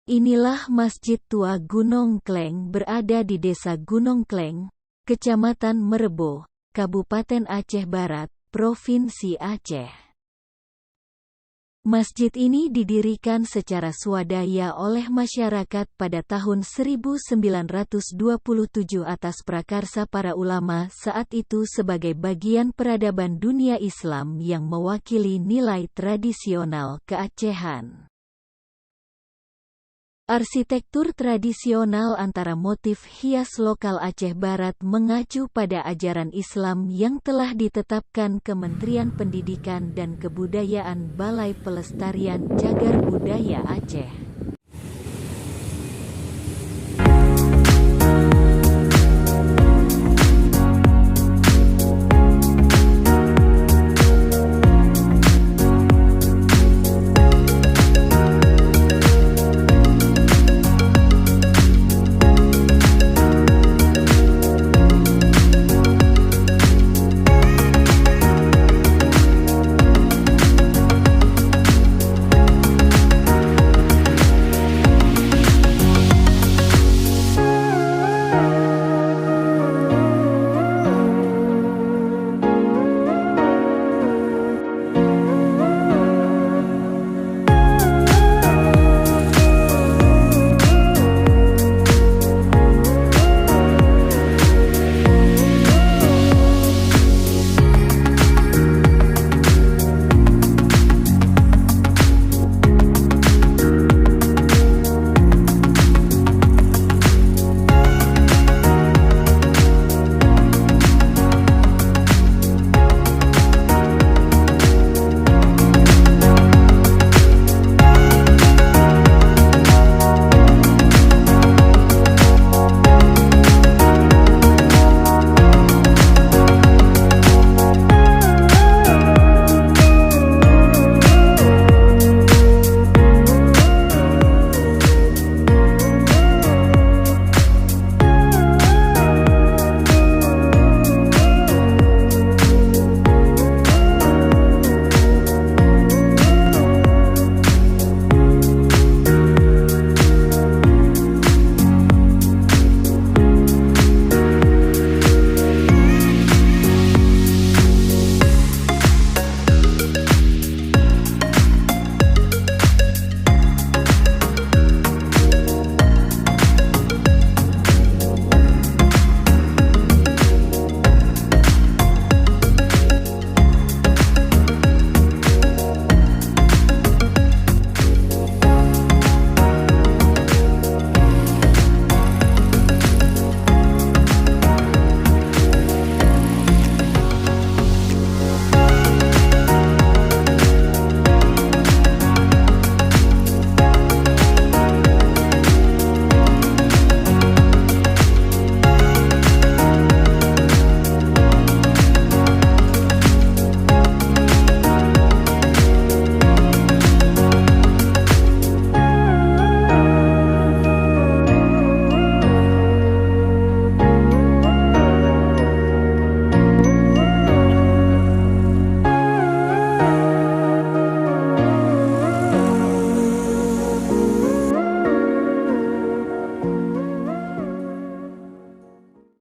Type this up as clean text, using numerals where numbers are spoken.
Inilah Masjid Tua Gunung Kleng berada di Desa Gunung Kleng, Kecamatan Merebo, Kabupaten Aceh Barat, Provinsi Aceh. Masjid ini didirikan secara swadaya oleh masyarakat pada tahun 1927 atas prakarsa para ulama saat itu sebagai bagian peradaban dunia Islam yang mewakili nilai tradisional keacehan. Arsitektur tradisional antara motif hias lokal Aceh Barat mengacu pada ajaran Islam yang telah ditetapkan Kementerian Pendidikan dan Kebudayaan Balai Pelestarian Cagar Budaya Aceh.